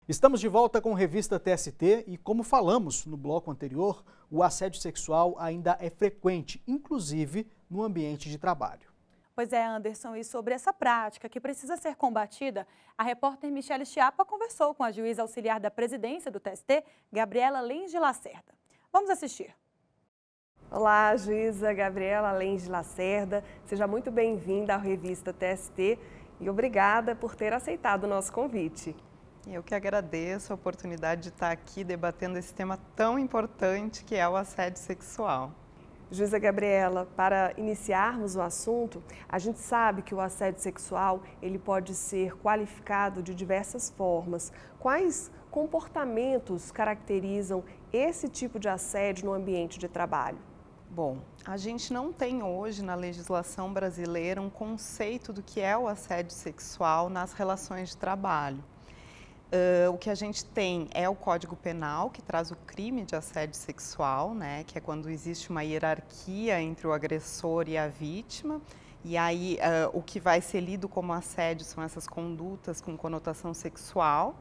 Estamos de volta com a Revista TST e, como falamos no bloco anterior, o assédio sexual ainda é frequente, inclusive no ambiente de trabalho. Pois é, Anderson, e sobre essa prática que precisa ser combatida, a repórter Michele Chiapa conversou com a juíza auxiliar da presidência do TST, Gabriela Lens de Lacerda. Vamos assistir. Olá, juíza Gabriela Lens de Lacerda, seja muito bem-vinda à Revista TST e obrigada por ter aceitado o nosso convite. Eu que agradeço a oportunidade de estar aqui debatendo esse tema tão importante que é o assédio sexual. Juíza Gabriela, para iniciarmos o assunto, a gente sabe que o assédio sexual ele pode ser qualificado de diversas formas. Quais comportamentos caracterizam esse tipo de assédio no ambiente de trabalho? Bom, a gente não tem hoje na legislação brasileira um conceito do que é o assédio sexual nas relações de trabalho. O que a gente tem é o Código Penal, que traz o crime de assédio sexual, né, que é quando existe uma hierarquia entre o agressor e a vítima. E aí o que vai ser lido como assédio são essas condutas com conotação sexual.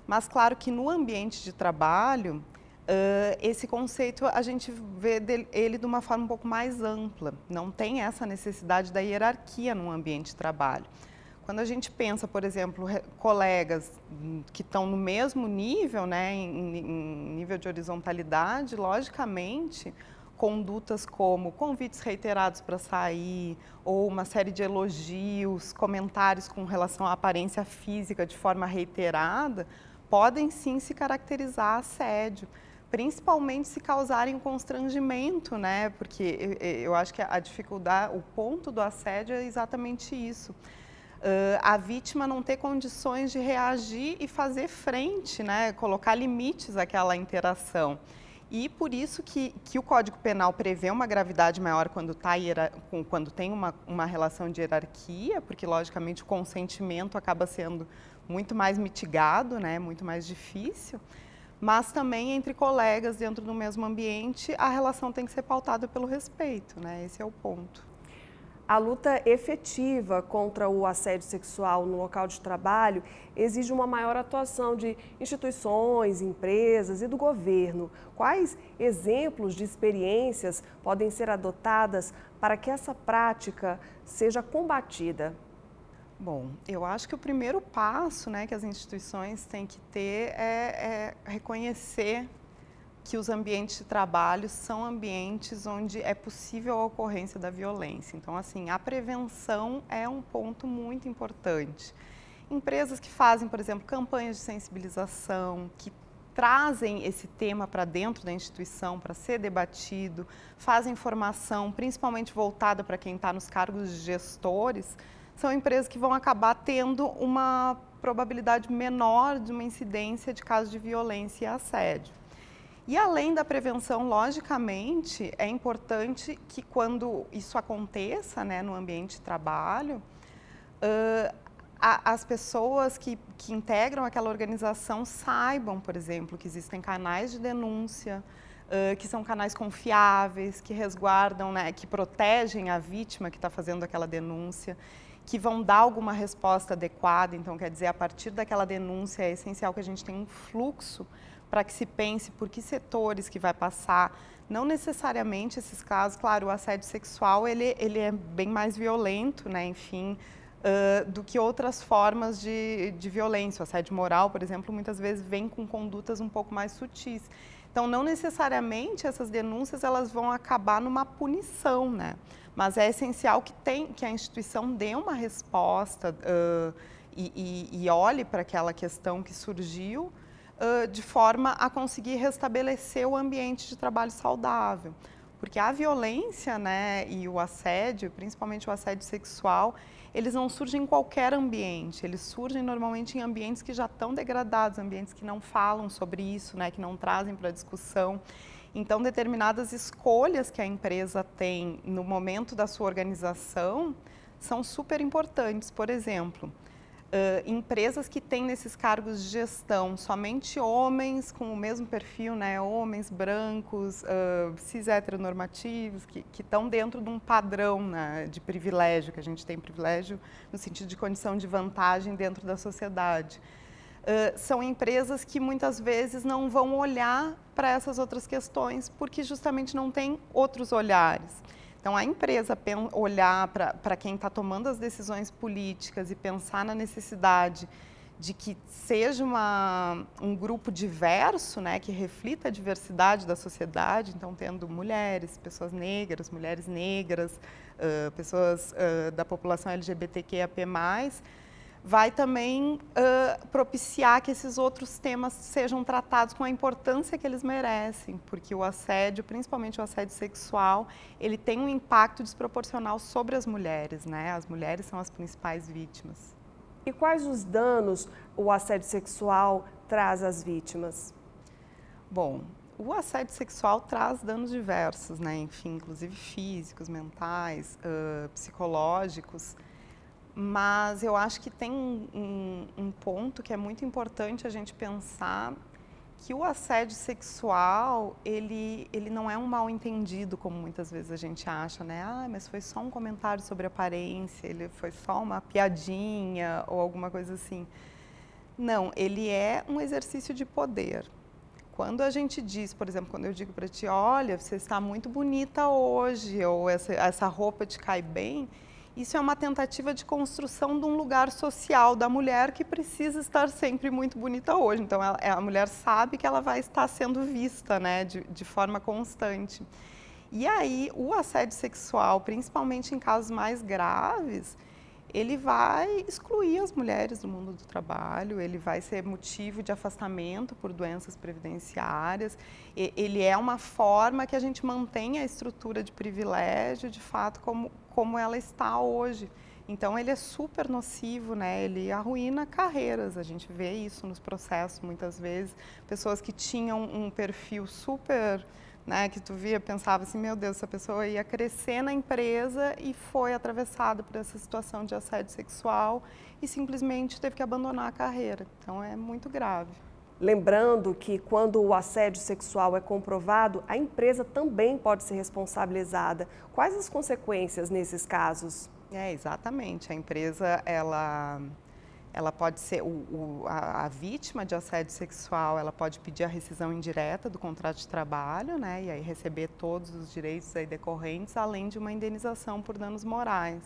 Mas claro que no ambiente de trabalho, esse conceito a gente vê ele de uma forma um pouco mais ampla. Não tem essa necessidade da hierarquia no ambiente de trabalho. Quando a gente pensa, por exemplo, colegas que estão no mesmo nível, né, em nível de horizontalidade, logicamente, condutas como convites reiterados para sair, ou uma série de elogios, comentários com relação à aparência física de forma reiterada, podem sim se caracterizar assédio, principalmente se causarem constrangimento, né, porque eu acho que a dificuldade, o ponto do assédio é exatamente isso. A vítima não ter condições de reagir e fazer frente, né, colocar limites àquela interação. E por isso que o Código Penal prevê uma gravidade maior quando tem uma relação de hierarquia, porque logicamente o consentimento acaba sendo muito mais mitigado, né, muito mais difícil, mas também entre colegas dentro do mesmo ambiente a relação tem que ser pautada pelo respeito, né, esse é o ponto. A luta efetiva contra o assédio sexual no local de trabalho exige uma maior atuação de instituições, empresas e do governo. Quais exemplos de experiências podem ser adotadas para que essa prática seja combatida? Bom, eu acho que o primeiro passo, né, que as instituições têm que ter é reconhecer que os ambientes de trabalho são ambientes onde é possível a ocorrência da violência. Então, assim, a prevenção é um ponto muito importante. Empresas que fazem, por exemplo, campanhas de sensibilização, que trazem esse tema para dentro da instituição para ser debatido, fazem formação, principalmente voltada para quem está nos cargos de gestores, são empresas que vão acabar tendo uma probabilidade menor de uma incidência de casos de violência e assédio. E além da prevenção, logicamente, é importante que quando isso aconteça, né, no ambiente de trabalho, as pessoas que integram aquela organização saibam, por exemplo, que existem canais de denúncia, que são canais confiáveis, que resguardam, né, que protegem a vítima que está fazendo aquela denúncia, que vão dar alguma resposta adequada. Então, quer dizer, a partir daquela denúncia é essencial que a gente tenha um fluxo para que se pense por que setores que vai passar. Não necessariamente esses casos, claro, o assédio sexual ele é bem mais violento, né, enfim, do que outras formas de violência. O assédio moral, por exemplo, muitas vezes vem com condutas um pouco mais sutis. Então, não necessariamente essas denúncias elas vão acabar numa punição, né? Mas é essencial que a instituição dê uma resposta e olhe para aquela questão que surgiu, de forma a conseguir restabelecer o ambiente de trabalho saudável. Porque a violência, né, e o assédio, principalmente o assédio sexual, eles não surgem em qualquer ambiente, eles surgem normalmente em ambientes que já estão degradados, ambientes que não falam sobre isso, né, que não trazem para a discussão. Então, determinadas escolhas que a empresa tem no momento da sua organização são super importantes. Por exemplo, empresas que têm nesses cargos de gestão somente homens com o mesmo perfil, né, homens brancos, cis heteronormativos, que estão dentro de um padrão, né, de privilégio, que a gente tem privilégio no sentido de condição de vantagem dentro da sociedade. são empresas que muitas vezes não vão olhar para essas outras questões porque justamente não tem outros olhares. Então, a empresa olhar para quem está tomando as decisões políticas e pensar na necessidade de que seja um grupo diverso, né, que reflita a diversidade da sociedade, então tendo mulheres, pessoas negras, mulheres negras, pessoas da população LGBTQIAP+, vai também propiciar que esses outros temas sejam tratados com a importância que eles merecem, porque o assédio, principalmente o assédio sexual, ele tem um impacto desproporcional sobre as mulheres, né? As mulheres são as principais vítimas. E quais os danos o assédio sexual traz às vítimas? Bom, o assédio sexual traz danos diversos, né? Enfim, inclusive físicos, mentais, psicológicos. Mas eu acho que tem um ponto que é muito importante a gente pensar, que o assédio sexual, ele não é um mal entendido, como muitas vezes a gente acha, né? Ah, mas foi só um comentário sobre aparência, ele foi só uma piadinha ou alguma coisa assim. Não, ele é um exercício de poder. Quando a gente diz, por exemplo, quando eu digo para ti, olha, você está muito bonita hoje, ou essa roupa te cai bem, isso é uma tentativa de construção de um lugar social da mulher que precisa estar sempre muito bonita hoje. Então, a mulher sabe que ela vai estar sendo vista, né, de forma constante. E aí, o assédio sexual, principalmente em casos mais graves, ele vai excluir as mulheres do mundo do trabalho, ele vai ser motivo de afastamento por doenças previdenciárias, ele é uma forma que a gente mantém a estrutura de privilégio, de fato, como ela está hoje. Então, ele é super nocivo, né? Ele arruína carreiras, a gente vê isso nos processos muitas vezes, pessoas que tinham um perfil super... Né, que tu via, pensava assim, meu Deus, essa pessoa ia crescer na empresa e foi atravessada por essa situação de assédio sexual e simplesmente teve que abandonar a carreira. Então, é muito grave. Lembrando que quando o assédio sexual é comprovado, a empresa também pode ser responsabilizada. Quais as consequências nesses casos? Exatamente. A empresa, ela pode ser, a vítima de assédio sexual, ela pode pedir a rescisão indireta do contrato de trabalho, né, e aí receber todos os direitos aí decorrentes, além de uma indenização por danos morais.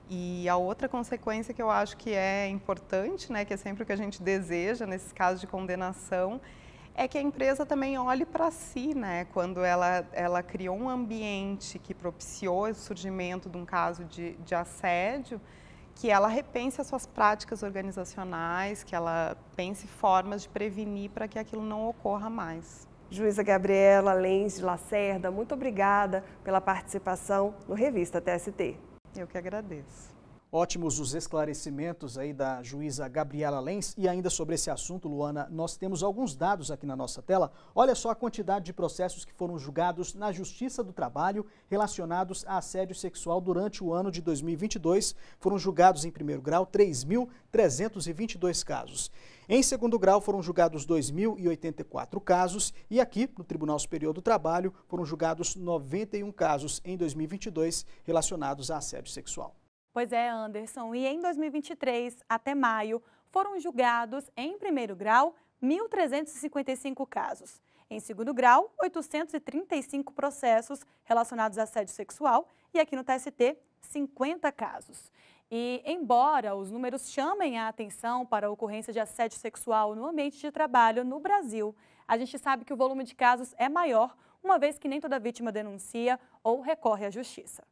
E a outra consequência que eu acho que é importante, né, que é sempre o que a gente deseja nesses casos de condenação, é que a empresa também olhe para si, né, quando ela criou um ambiente que propiciou o surgimento de um caso de assédio, que ela repense as suas práticas organizacionais, que ela pense formas de prevenir para que aquilo não ocorra mais. Juíza Gabriela Lens de Lacerda, muito obrigada pela participação no Revista TST. Eu que agradeço. Ótimos os esclarecimentos aí da juíza Gabriela Lens. E ainda sobre esse assunto, Luana, nós temos alguns dados aqui na nossa tela. Olha só a quantidade de processos que foram julgados na Justiça do Trabalho relacionados a assédio sexual durante o ano de 2022. Foram julgados em primeiro grau 3.322 casos. Em segundo grau foram julgados 2.084 casos e aqui no Tribunal Superior do Trabalho foram julgados 91 casos em 2022 relacionados a assédio sexual. Pois é, Anderson, e em 2023, até maio, foram julgados, em primeiro grau, 1.355 casos. Em segundo grau, 835 processos relacionados a assédio sexual e aqui no TST, 50 casos. E, embora os números chamem a atenção para a ocorrência de assédio sexual no ambiente de trabalho no Brasil, a gente sabe que o volume de casos é maior, uma vez que nem toda vítima denuncia ou recorre à justiça.